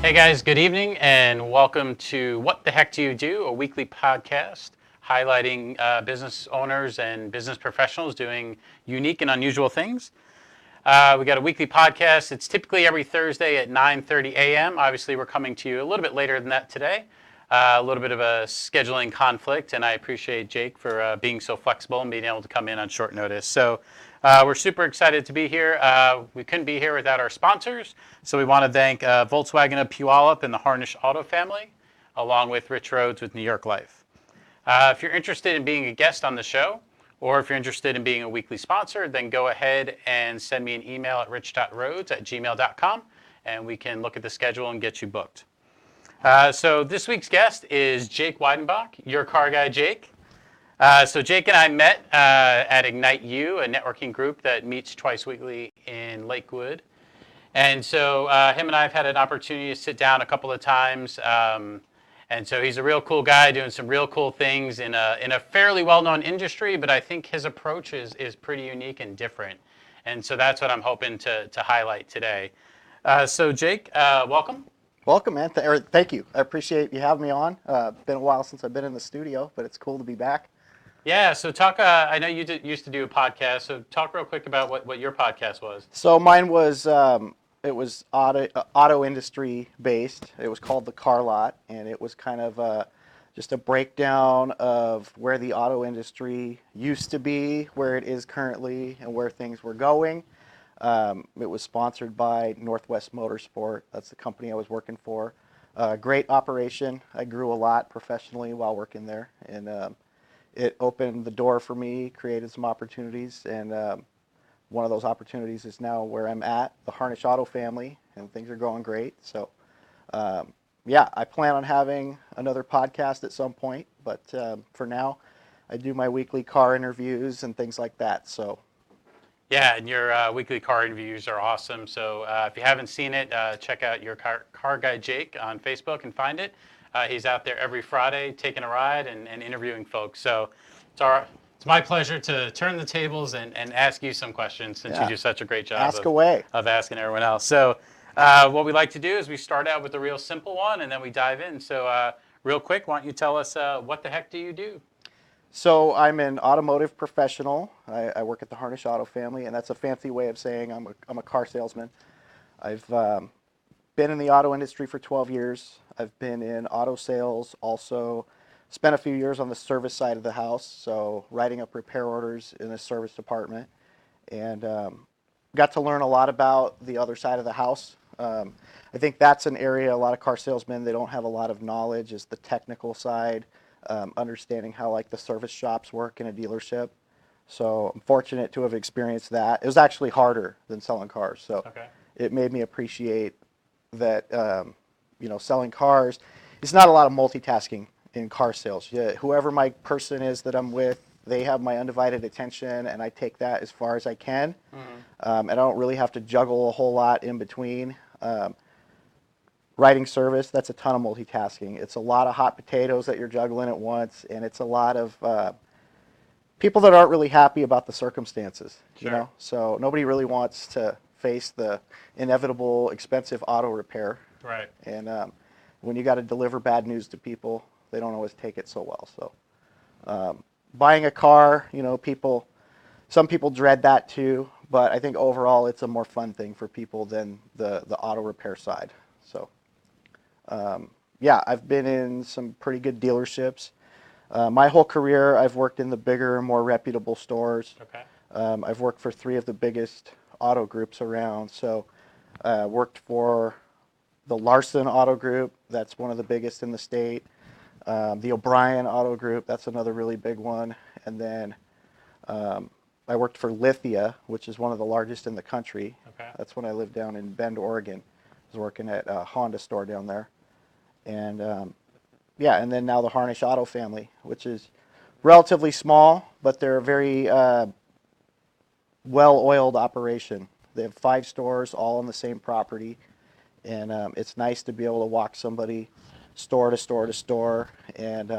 Hey guys, good evening and welcome to What the Heck Do You Do, a weekly podcast highlighting business owners and business professionals doing unique and unusual things. We got a weekly podcast. It's typically every Thursday at 9:30 a.m. Obviously, we're coming to you a little bit later than that today. A little bit of a scheduling conflict, and I appreciate Jake for being so flexible and being able to come in on short notice. So we're super excited to be here. We couldn't be here without our sponsors, so we want to thank Volkswagen of Puyallup and the Harnish Auto family, along with Rich Rhodes with New York Life. If you're interested in being a guest on the show, or if you're interested in being a weekly sponsor, then go ahead and send me an email at rich.rhodes@gmail.com, and we can look at the schedule and get you booked. So this week's guest is Jake Weidenbach, your car guy, Jake. So Jake and I met at Ignite U, a networking group that meets twice weekly in Lakewood. And so him and I have had an opportunity to sit down a couple of times. And so he's a real cool guy doing some real cool things in a fairly well-known industry, but I think his approach is pretty unique and different. And so that's what I'm hoping to highlight today. So Jake, welcome. Welcome, man. Thank you. I appreciate you having me on. Been a while since I've been in the studio, but it's cool to be back. Yeah, so talk, I know you used to do a podcast, so talk real quick about what your podcast was. So mine was it was auto industry based. It was called The Car Lot, and it was kind of just a breakdown of where the auto industry used to be, where it is currently, and where things were going. It was sponsored by Northwest Motorsport. That's the company I was working for. Great operation. I grew a lot professionally while working there, and it opened the door for me, created some opportunities, and one of those opportunities is now where I'm at, the Harnish Auto family, and things are going great. So, yeah, I plan on having another podcast at some point, but for now, I do my weekly car interviews and things like that. So. Yeah, and your weekly car interviews are awesome. So if you haven't seen it, check out your car guy Jake on Facebook and find it. He's out there every Friday taking a ride and interviewing folks. So it's my pleasure to turn the tables and ask you some questions since you do such a great job Ask away. of asking everyone else. So what we like to do is we start out with a real simple one and then we dive in. So real quick, why don't you tell us what the heck do you do? So I'm an automotive professional. I work at the Harnish Auto family, and that's a fancy way of saying I'm a car salesman. I've been in the auto industry for 12 years. I've been in auto sales, also spent a few years on the service side of the house, so writing up repair orders in the service department, and got to learn a lot about the other side of the house. I think that's an area a lot of car salesmen, they don't have a lot of knowledge, is the technical side. Understanding how like the service shops work in a dealership. So I'm fortunate to have experienced that. It was actually harder than selling cars. So It made me appreciate that, selling cars, it's not a lot of multitasking in car sales. Yeah, whoever my person is that I'm with, they have my undivided attention, and I take that as far as I can. And I don't really have to juggle a whole lot in between. Writing service, that's a ton of multitasking. It's a lot of hot potatoes that you're juggling at once, and it's a lot of people that aren't really happy about the circumstances, you know? So nobody really wants to face the inevitable expensive auto repair. Right. And when you got to deliver bad news to people, they don't always take it so well. So buying a car, some people dread that too, but I think overall it's a more fun thing for people than the auto repair side. So. Yeah, I've been in some pretty good dealerships. My whole career, I've worked in the bigger, more reputable stores. Okay. I've worked for 3 of the biggest auto groups around. So worked for the Larson Auto Group. That's one of the biggest in the state. The O'Brien Auto Group. That's another really big one. And then I worked for Lithia, which is one of the largest in the country. Okay. That's when I lived down in Bend, Oregon. I was working at a Honda store down there. And and then now the Harnish Auto family, which is relatively small, but they're a very well-oiled operation. They have 5 stores all on the same property, and it's nice to be able to walk somebody store to store to store and,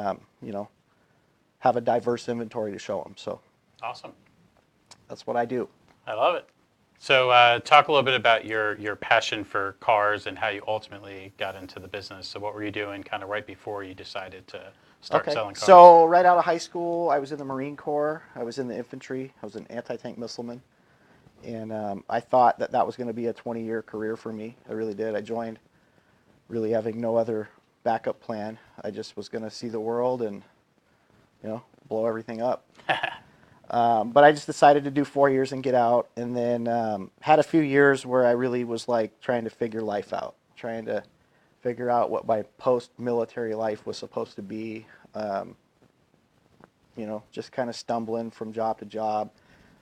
have a diverse inventory to show them. So Awesome. that's what I do. I love it. So talk a little bit about your passion for cars and how you ultimately got into the business. So what were you doing kind of right before you decided to start Okay. selling cars? So right out of high school, I was in the Marine Corps. I was in the infantry. I was an anti-tank missileman, and I thought that that was going to be a 20-year career for me. I really did. I joined really having no other backup plan. I just was going to see the world and blow everything up. But I just decided to do 4 years and get out, and then had a few years where I really was like trying to figure life out, trying to figure out what my post-military life was supposed to be. Um, just kind of stumbling from job to job.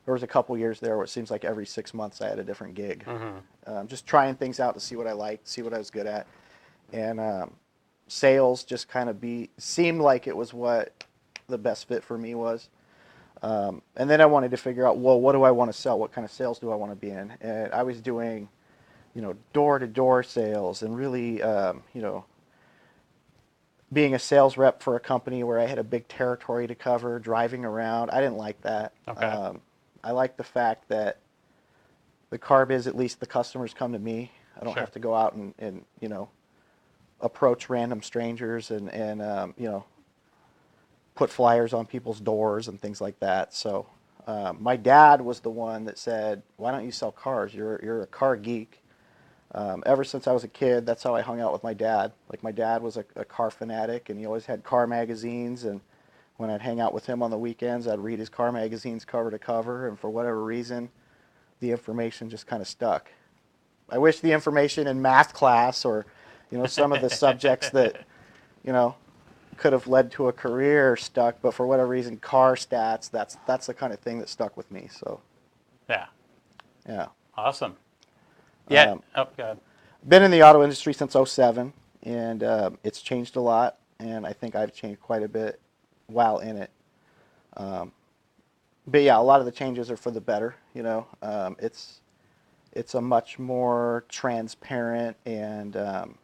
There was a couple years there where it seems like every 6 months I had a different gig. Just trying things out to see what I liked, see what I was good at, and sales just kind of seemed like it was what the best fit for me was. And then I wanted to figure out, well, what do I want to sell? What kind of sales do I want to be in? And I was doing, door-to-door sales and really, being a sales rep for a company where I had a big territory to cover, driving around. I didn't like that. Okay. I like the fact that the carb is at least the customers come to me. I don't Sure. have to go out and approach random strangers and put flyers on people's doors and things like that. So my dad was the one that said, "Why don't you sell cars? You're a car geek." Ever since I was a kid, that's how I hung out with my dad. Like my dad was a car fanatic, and he always had car magazines. And when I'd hang out with him on the weekends, I'd read his car magazines cover to cover. And for whatever reason, the information just kind of stuck. I wish the information in math class or some of the subjects that you know could have led to a career stuck, but for whatever reason, car stats, that's the kind of thing that stuck with me. So, Yeah. yeah. Awesome. Yeah. Um, Oh, God. been in the auto industry since '07, and it's changed a lot, and I think I've changed quite a bit while in it. Um, but yeah, a lot of the changes are for the better. It's a much more transparent and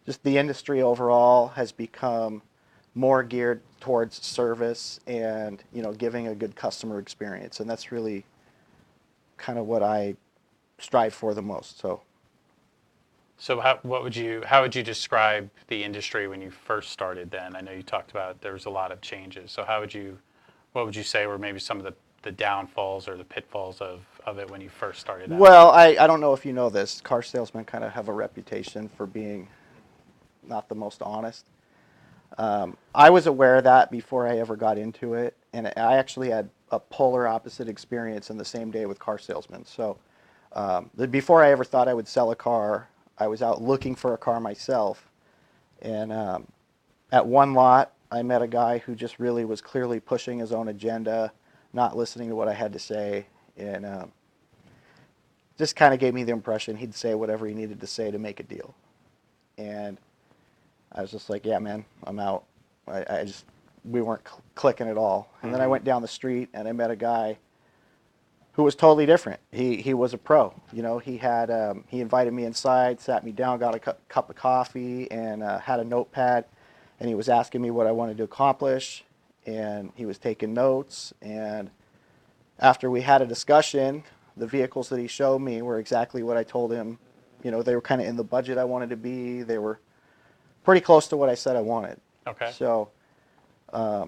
just the industry overall has become more geared towards service and giving a good customer experience, and that's really kind of what I strive for the most. So how would you describe the industry when you first started then? I know you talked about there was a lot of changes. So what would you say were maybe some of the downfalls or the pitfalls of it when you first started out? Well, I don't know if you know this. Car salesmen kind of have a reputation for being not the most honest. I was aware of that before I ever got into it, and I actually had a polar opposite experience in the same day with car salesmen. So before I ever thought I would sell a car, I was out looking for a car myself, and at one lot, I met a guy who just really was clearly pushing his own agenda, not listening to what I had to say, and just kind of gave me the impression he'd say whatever he needed to say to make a deal. And I was just like, yeah, man, I'm out. We weren't clicking at all. And then I went down the street and I met a guy who was totally different. He was a pro. He invited me inside, sat me down, got a cup of coffee, and had a notepad, and he was asking me what I wanted to accomplish, and he was taking notes. And after we had a discussion, the vehicles that he showed me were exactly what I told him. They were kind of in the budget I wanted to be. They were pretty close to what I said I wanted. Okay. So I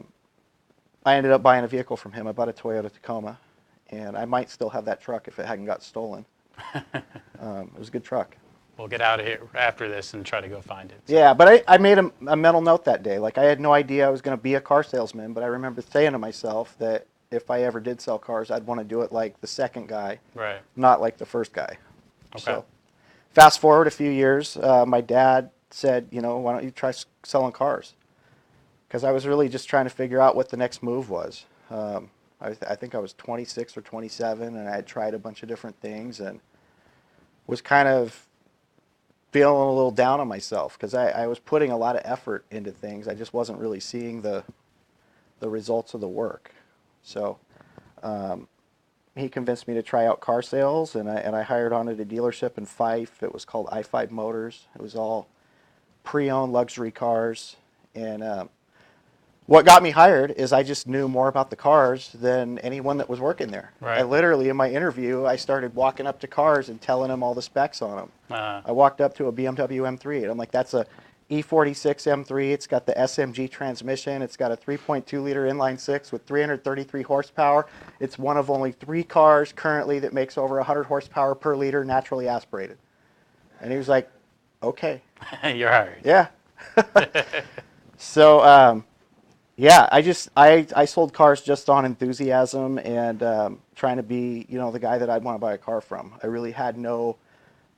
ended up buying a vehicle from him. I bought a Toyota Tacoma, and I might still have that truck if it hadn't got stolen. It was a good truck. We'll get out of here after this and try to go find it. So. Yeah, but I made a mental note that day. Like I had no idea I was going to be a car salesman, but I remember saying to myself that if I ever did sell cars, I'd want to do it like the second guy, Right. not like the first guy. Okay. So fast forward a few years, my dad said, why don't you try selling cars? Because I was really just trying to figure out what the next move was. I think I was 26 or 27, and I had tried a bunch of different things and was kind of feeling a little down on myself because I was putting a lot of effort into things. I just wasn't really seeing the results of the work. So he convinced me to try out car sales, and I hired on at a dealership in Fife. It was called i5 Motors. It was all pre-owned luxury cars, and what got me hired is I just knew more about the cars than anyone that was working there. Right. I literally, in my interview, I started walking up to cars and telling them all the specs on them. Uh, I walked up to a BMW M3 and I'm like, that's a E46 M3. It's got the SMG transmission. It's got a 3.2 liter inline six with 333 horsepower. It's one of only 3 cars currently that makes over 100 horsepower per liter naturally aspirated. And he was like, okay. you're hired. Yeah. So, yeah, I sold cars just on enthusiasm and trying to be, the guy that I'd want to buy a car from. I really had no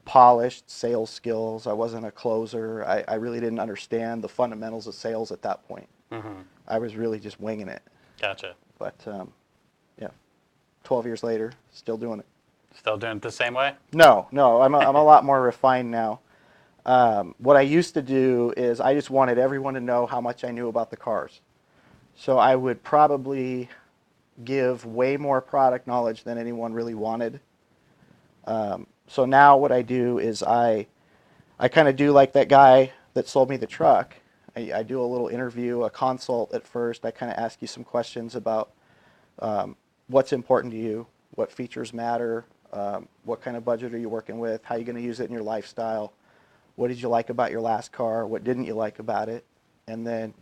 polished sales skills. I wasn't a closer. I really didn't understand the fundamentals of sales at that point. Mm-hmm. I was really just winging it. Gotcha. But yeah, 12 years later, still doing it. Still doing it the same way? No, I'm a lot more refined now. What I used to do is I just wanted everyone to know how much I knew about the cars. So I would probably give way more product knowledge than anyone really wanted. So now what I do is I kind of do like that guy that sold me the truck. I do a little interview, a consult at first. I kind of ask you some questions about what's important to you, what features matter, what kind of budget are you working with, how are you going to use it in your lifestyle, what did you like about your last car, what didn't you like about it, and then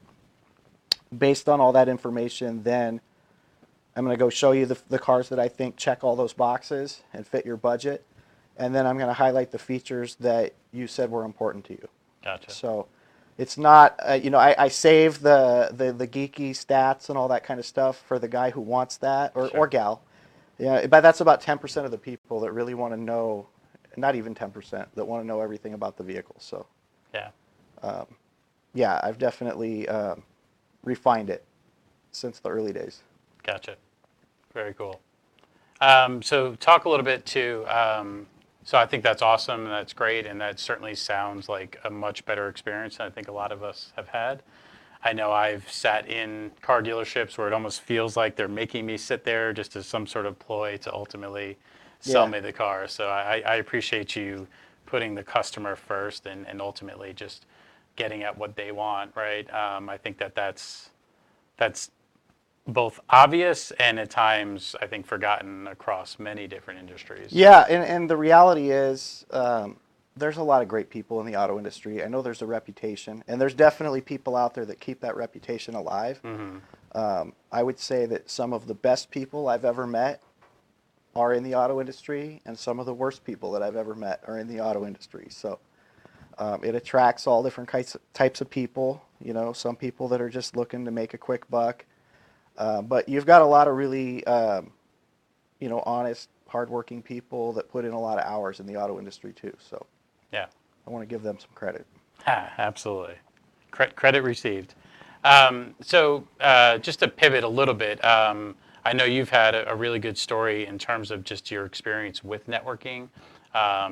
based on all that information, then I'm going to go show you the cars that I think check all those boxes and fit your budget. And then I'm going to highlight the features that you said were important to you. Gotcha. So it's not, I save the geeky stats and all that kind of stuff for the guy who wants that, or gal. Yeah, but that's about 10% of the people that really want to know, not even 10%, that want to know everything about the vehicle. So Yeah. yeah, I've definitely refined it since the early days. Gotcha. Very cool. So talk a little bit too. So I think that's awesome and that's great, and that certainly sounds like a much better experience than I think a lot of us have had. I know I've sat in car dealerships where it almost feels like they're making me sit there just as some sort of ploy to ultimately sell Yeah. me the car. So I appreciate you putting the customer first and ultimately just getting at what they want, right? I think that's both obvious and at times I think forgotten across many different industries. Yeah, and the reality is there's a lot of great people in the auto industry. I know there's a reputation, and there's definitely people out there that keep that reputation alive. Mm-hmm. I would say that some of the best people I've ever met are in the auto industry, and some of the worst people that I've ever met are in the auto industry. So it attracts all different types of people. Some people that are just looking to make a quick buck. But you've got a lot of really, honest, hardworking people that put in a lot of hours in the auto industry too. So Yeah. I want to give them some credit. Absolutely. Credit received. So just to pivot a little bit, I know you've had a really good story in terms of just your experience with networking.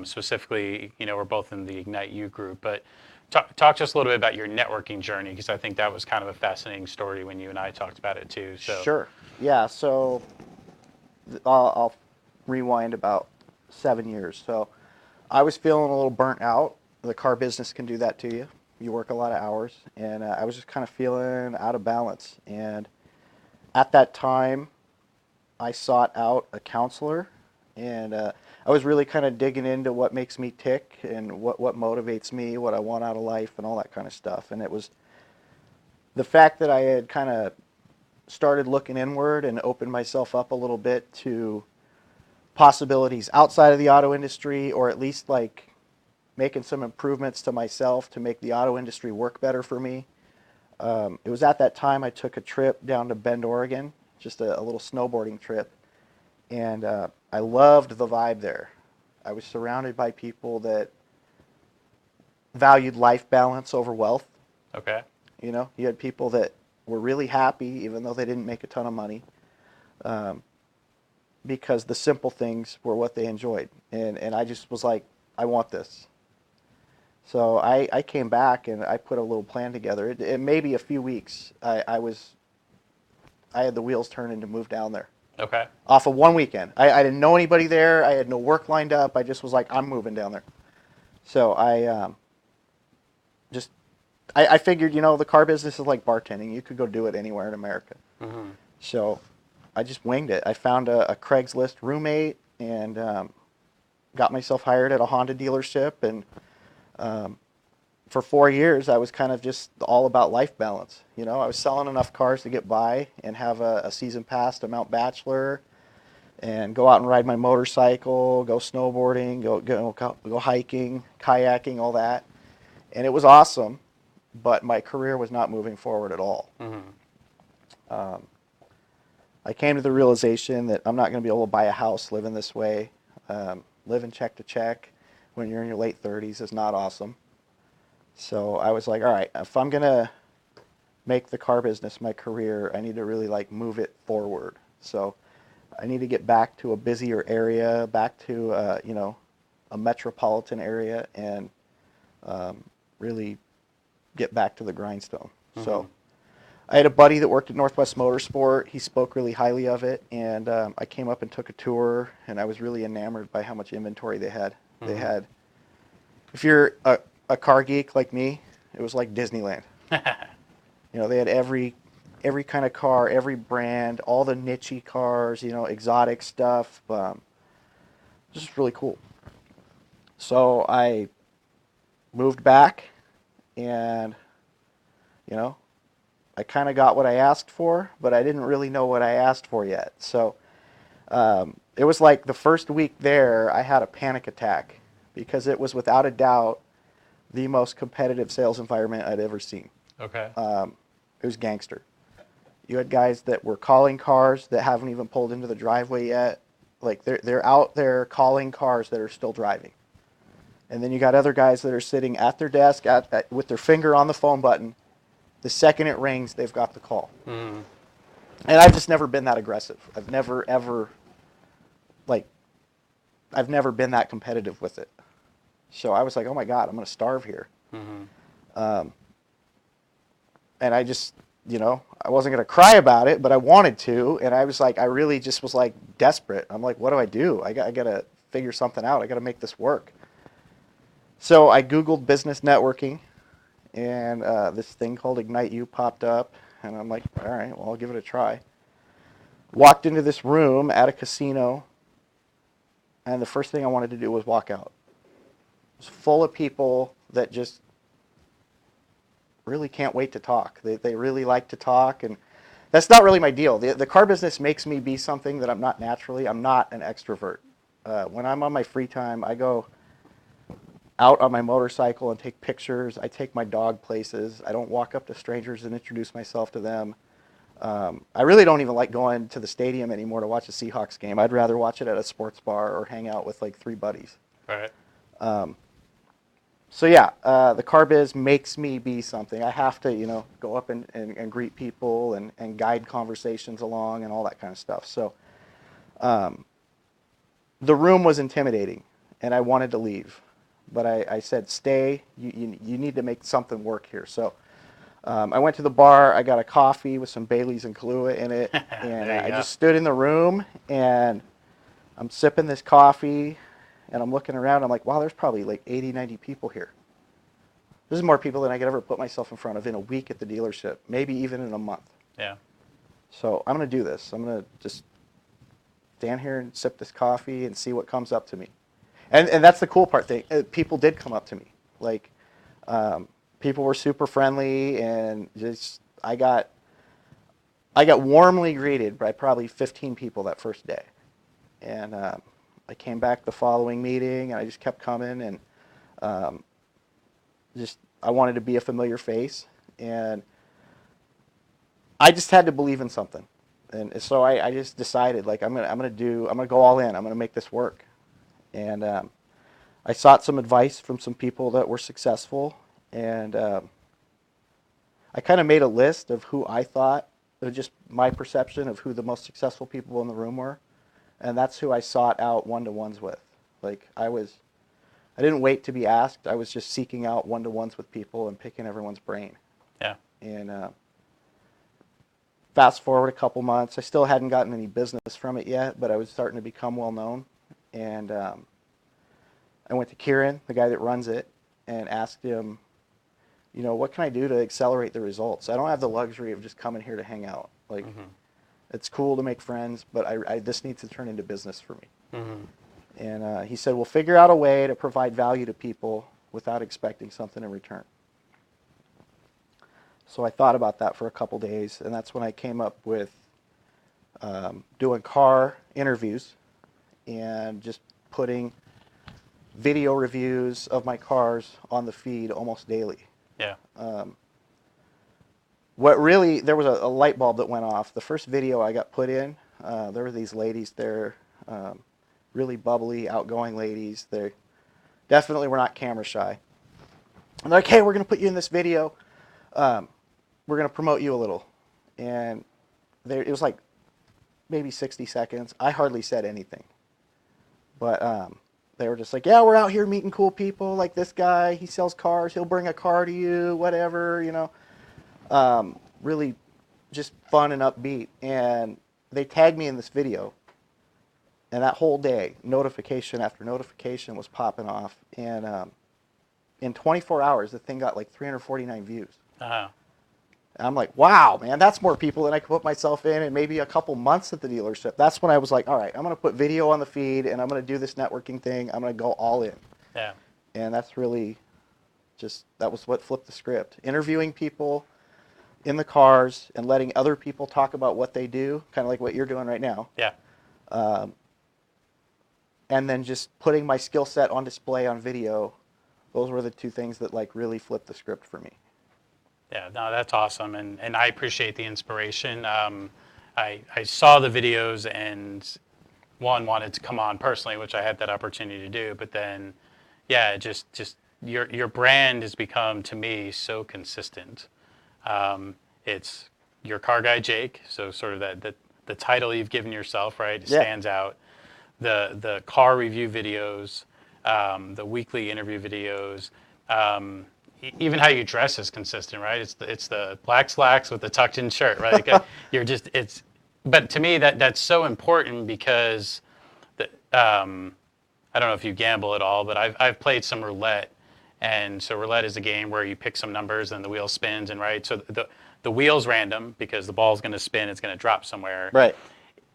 Specifically, we're both in the Ignite U group, but talk to us a little bit about your networking journey, because I think that was kind of a fascinating story when you and I talked about it too. So. Sure. Yeah. So I'll rewind about 7 years. So I was feeling a little burnt out. The car business can do that to you. You work a lot of hours, and I was just kind of feeling out of balance. And at that time, I sought out a counselor, and I was really kind of digging into what makes me tick and what motivates me, what I want out of life, and all that kind of stuff. And it was the fact that I had kind of started looking inward and opened myself up a little bit to possibilities outside of the auto industry, or at least like making some improvements to myself to make the auto industry work better for me. It was at that time I took a trip down to Bend, Oregon, just a little snowboarding trip, and I loved the vibe there. I was surrounded by people that valued life balance over wealth. Okay. You had people that were really happy even though they didn't make a ton of money, because the simple things were what they enjoyed. And I just was like, I want this. So I came back and I put a little plan together. It may be a few weeks. I had the wheels turning to move down there. Okay. Off of one weekend. I didn't know anybody there. I had no work lined up. I just was like, I'm moving down there. So I just I figured, the car business is like bartending. You could go do it anywhere in America. Mm-hmm. So I just winged it. I found a Craigslist roommate and got myself hired at a Honda dealership. And for 4 years, I was kind of just all about life balance. I was selling enough cars to get by and have a season pass to Mount Bachelor and go out and ride my motorcycle, go snowboarding, go hiking, kayaking, all that. And it was awesome, but my career was not moving forward at all. Mm-hmm. I came to the realization that I'm not going to be able to buy a house living this way. Living check to check when you're in your late 30s is not awesome. So I was like, all right, if I'm going to make the car business my career, I need to really move it forward. So I need to get back to a busier area, back to a metropolitan area, and really get back to the grindstone. Mm-hmm. So I had a buddy that worked at Northwest Motorsport. He spoke really highly of it, and I came up and took a tour, and I was really enamored by how much inventory they had. Mm-hmm. They had, if you're a car geek like me, it was like Disneyland. They had every kind of car, every brand, all the niche cars, exotic stuff. Just really cool. So I moved back, and I kind of got what I asked for, but I didn't really know what I asked for yet. So it was like the first week there, I had a panic attack because it was without a doubt the most competitive sales environment I'd ever seen. Okay. It was gangster. You had guys that were calling cars that haven't even pulled into the driveway yet. Like they're out there calling cars that are still driving. And then you got other guys that are sitting at their desk with their finger on the phone button. The second it rings, they've got the call. Mm-hmm. And I've just never been that aggressive. I've never ever I've never been that competitive with it. So I was like, oh my God, I'm going to starve here. Mm-hmm. And I just, I wasn't going to cry about it, but I wanted to. And I was like, I really just was desperate. I'm like, what do I do? I got to figure something out. I got to make this work. So I Googled business networking, and this thing called Ignite You popped up. And I'm like, all right, well, I'll give it a try. Walked into this room at a casino, and the first thing I wanted to do was walk out. It was full of people that just really can't wait to talk. They really like to talk, and that's not really my deal. The car business makes me be something that I'm not naturally. I'm not an extrovert. When I'm on my free time, I go out on my motorcycle and take pictures. I take my dog places. I don't walk up to strangers and introduce myself to them. I really don't even like going to the stadium anymore to watch a Seahawks game. I'd rather watch it at a sports bar or hang out with 3 buddies. Right. So yeah, the car biz makes me be something. I have to, go up and greet people and guide conversations along and all that kind of stuff. So the room was intimidating, and I wanted to leave. But I said, stay. You need to make something work here. So I went to the bar. I got a coffee with some Baileys and Kahlua in it. And I just stood in the room, and I'm sipping this coffee, and I'm looking around. I'm like, wow, there's probably 80, 90 people here. This is more people than I could ever put myself in front of in a week at the dealership, maybe even in a month. Yeah. So I'm going to do this. I'm going to just stand here and sip this coffee and see what comes up to me. And that's the cool part thing. People did come up to me. People were super friendly, and just I got warmly greeted by probably 15 people that first day. And I came back the following meeting, and I just kept coming, and I wanted to be a familiar face, and I just had to believe in something. And so I just decided, I'm gonna go all in. I'm gonna make this work. And I sought some advice from some people that were successful, and I kind of made a list of who I thought, just my perception of who the most successful people in the room were, and that's who I sought out one-to-ones with. I didn't wait to be asked. I was just seeking out one-to-ones with people and picking everyone's brain. Yeah. And fast forward a couple months, I still hadn't gotten any business from it yet, but I was starting to become well known. And I went to Kieran, the guy that runs it, and asked him, you know, what can I do to accelerate the results? I don't have the luxury of just coming here to hang out. Like, it's cool to make friends, but this needs to turn into business for me. And he said, we'll figure out a way to provide value to people without expecting something in return. So I thought about that for a couple days, and that's when I came up with doing car interviews and just putting video reviews of my cars on the feed almost daily. Yeah. There was a light bulb that went off. The first video I got put in, there were these ladies there, really bubbly, outgoing ladies. They definitely were not camera shy. And they're like, hey, we're going to put you in this video. We're going to promote you a little. And it was like maybe 60 seconds. I hardly said anything. But they were just like, yeah, we're out here meeting cool people like this guy. He sells cars. He'll bring a car to you, whatever, you know. Really just fun and upbeat. And they tagged me in this video. And that whole day, notification after notification was popping off. And in 24 hours, the thing got like 349 views. Uh-huh. And I'm like, wow, man, that's more people than I could put myself in maybe a couple months at the dealership. That's when I was like, all right, I'm going to put video on the feed, and I'm going to do this networking thing. I'm going to go all in. Yeah. And that's really that was what flipped the script. Interviewing people in the cars and letting other people talk about what they do, kind of like what you're doing right now. Yeah. And then just putting my skill set on display on video. Those were the two things that like really flipped the script for me. Yeah, no, that's awesome, and I appreciate the inspiration. I saw the videos and wanted to come on personally, which I had that opportunity to do. But then, yeah, just your brand has become to me so consistent. It's your car guy Jake, so sort of that the title you've given yourself, right? It stands out. The car review videos, the weekly interview videos. Even how you dress is consistent, right? It's the black slacks with the tucked in shirt, right? But to me that's so important because I don't know if you gamble at all, but I've played some roulette, and so roulette is a game where you pick some numbers and the wheel spins, and right, so the wheel's random because the ball's going to spin, it's going to drop somewhere. Right.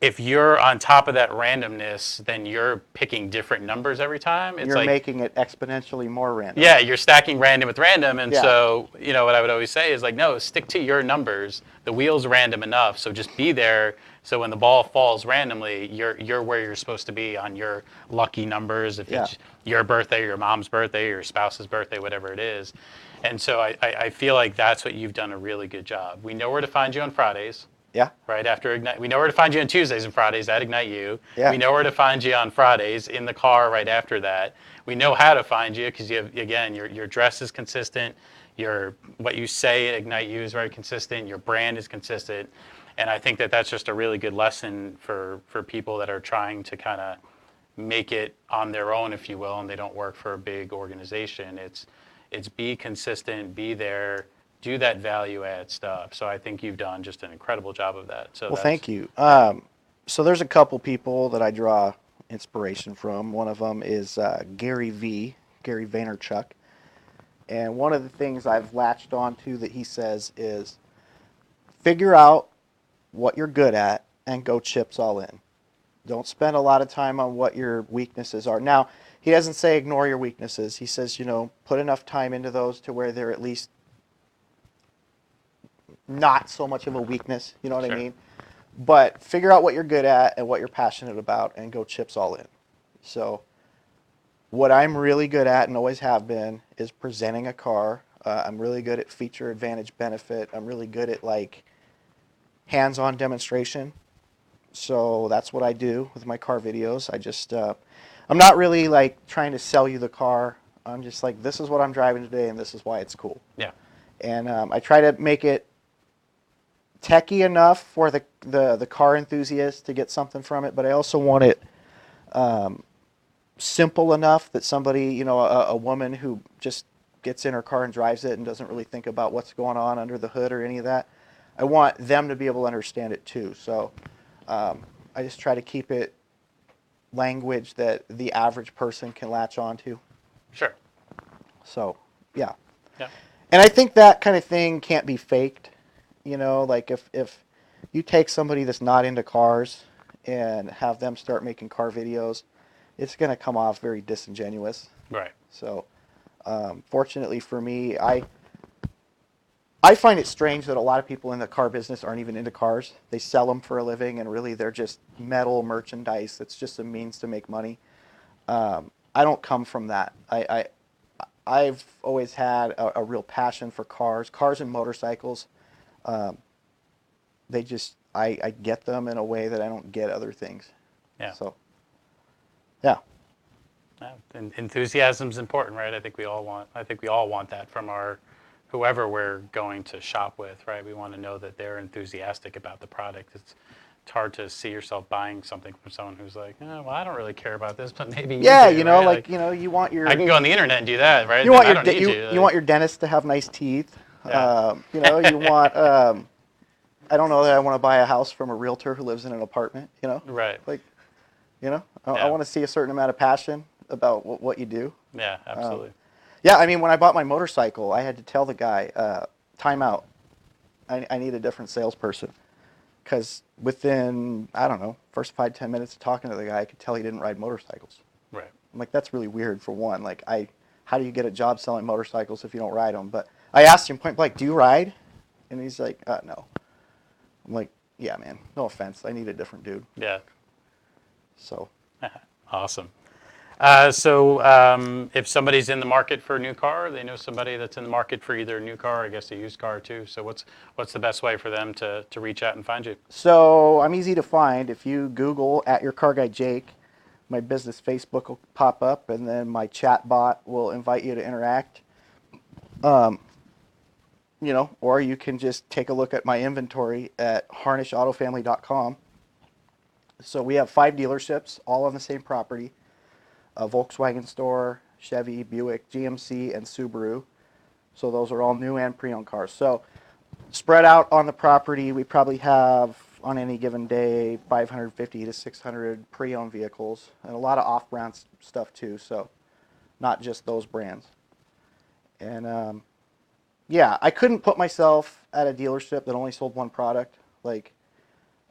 If you're on top of that randomness, then you're picking different numbers every time. You're making it exponentially more random. Yeah, you're stacking random with random. And Yeah. so, you know, what I would always say is like, no, stick to your numbers. The wheel's random enough, so just be there. So when the ball falls randomly, you're where you're supposed to be on your lucky numbers. If it's your birthday, your mom's birthday, your spouse's birthday, whatever it is. And so I feel like that's what you've done a really good job. We know where to find you on Fridays. Yeah. Right after Ignite. We know where to find you on Tuesdays and Fridays at Ignite You. Yeah. We know where to find you on Fridays in the car right after that. We know how to find you because you have, again, your dress is consistent. What you say at Ignite You is very consistent. Your brand is consistent. And I think that's just a really good lesson for people that are trying to kind of make it on their own, if you will, and they don't work for a big organization. It's be consistent, be there, do that value add stuff. So I think you've done just an incredible job of that. So well, thank you. So there's a couple people that I draw inspiration from. One of them is Gary Vaynerchuk. And one of the things I've latched onto that he says is figure out what you're good at and go chips all in. Don't spend a lot of time on what your weaknesses are. Now, he doesn't say ignore your weaknesses. He says, put enough time into those to where they're at least not so much of a weakness, you know what I mean? But figure out what you're good at and what you're passionate about and go chips all in. So what I'm really good at and always have been is presenting a car. I'm really good at feature, advantage, benefit. I'm really good at hands-on demonstration. So that's what I do with my car videos. I'm not really trying to sell you the car. I'm just like, this is what I'm driving today and this is why it's cool. Yeah. And I try to make it techy enough for the car enthusiast to get something from it, but I also want it simple enough that somebody, a woman who just gets in her car and drives it and doesn't really think about what's going on under the hood or any of that, I want them to be able to understand it too. So I just try to keep it language that the average person can latch onto. Sure. So, yeah. Yeah. And I think that kind of thing can't be faked. You know, like if you take somebody that's not into cars and have them start making car videos, it's going to come off very disingenuous. Right. So, fortunately for me, I find it strange that a lot of people in the car business aren't even into cars. They sell them for a living, and really they're just metal merchandise. It's just a means to make money. I don't come from that. I've always had a real passion for cars and motorcycles. Um, I get them in a way that I don't get other things. Yeah. So, yeah. Enthusiasm's important, right? I think we all want that from our whoever we're going to shop with, right? We want to know that they're enthusiastic about the product. It's hard to see yourself buying something from someone who's like, oh, well, I don't really care about this, but maybe Yeah, you do, right? like you want your I can go on the internet and do that, right? you want I your don't need you want your dentist to have nice teeth. Yeah. You want I don't know that I want to buy a house from a realtor who lives in an apartment. Right. Like I Yeah. want to see a certain amount of passion about what you do. Yeah, absolutely. Yeah, I mean, when I bought my motorcycle, I had to tell the guy, time out. I need a different salesperson. Because within, I don't know, first 5-10 minutes of talking to the guy, I could tell he didn't ride motorcycles. Right. I'm like, that's really weird for one. Like, how do you get a job selling motorcycles if you don't ride them? But I asked him point blank, do you ride? And he's like, no. I'm like, yeah, man, no offense. I need a different dude. Yeah. So. Awesome. If somebody's in the market for a new car, they know somebody that's in the market for either a new car, or I guess a used car too. So what's the best way for them to reach out and find you? So I'm easy to find. If you Google at your car guy Jake, my business Facebook will pop up, and then my chat bot will invite you to interact. Or you can just take a look at my inventory at harnishautofamily.com. So we have 5 dealerships, all on the same property: a Volkswagen store, Chevy, Buick, GMC, and Subaru. So those are all new and pre-owned cars. So spread out on the property, we probably have on any given day 550 to 600 pre-owned vehicles, and a lot of off-brand stuff too. So not just those brands. And yeah, I couldn't put myself at a dealership that only sold one product. Like,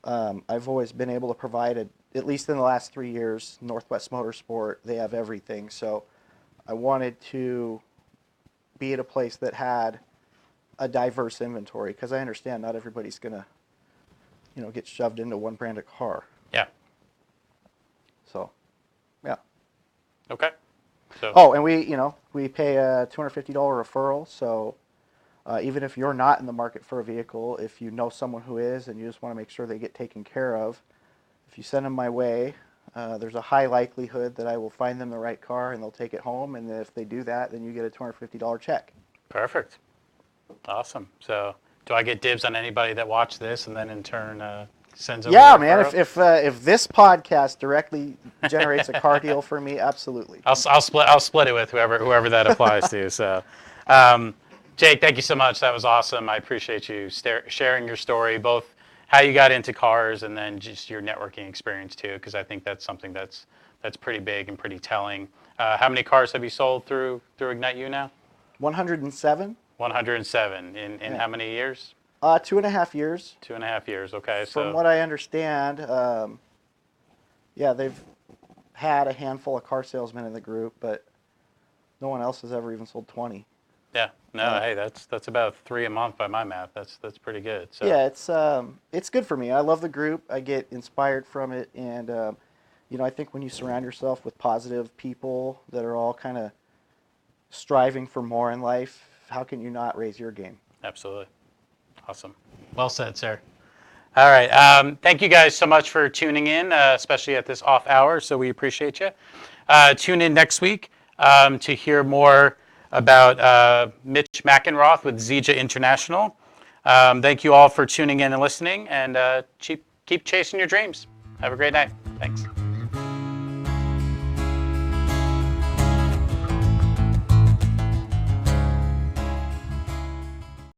I've always been able to provide, at least in the last 3 years, Northwest Motorsport, they have everything. So I wanted to be at a place that had a diverse inventory, because I understand not everybody's going to, get shoved into one brand of car. Yeah. So, yeah. Okay. So. Oh, and we pay a $250 referral. So even if you're not in the market for a vehicle, if you know someone who is and you just want to make sure they get taken care of, if you send them my way, there's a high likelihood that I will find them the right car and they'll take it home. And if they do that, then you get a $250 check. Perfect. Awesome. So do I get dibs on anybody that watched this and then in turn sends over? Yeah, man. If this podcast directly generates a car deal for me, absolutely. I'll split it with whoever that applies to. So, Jake, thank you so much. That was awesome. I appreciate you sharing your story, both how you got into cars and then just your networking experience too, because I think that's something that's pretty big and pretty telling. How many cars have you sold through Ignite You now? 107. 107 in how many years? 2.5 years. 2.5 years. Okay. From what I understand, yeah, they've had a handful of car salesmen in the group, but no one else has ever even sold 20. Yeah. No. Hey, that's about 3 a month by my math. That's pretty good. So. Yeah, it's good for me. I love the group. I get inspired from it, and I think when you surround yourself with positive people that are all kind of striving for more in life, how can you not raise your game? Absolutely. Awesome. Well said, sir. All right. Thank you guys so much for tuning in, especially at this off hour. So we appreciate you. Tune in next week to hear more about Mitch McEnroth with Zija International. Thank you all for tuning in and listening, and keep chasing your dreams. Have a great night. Thanks.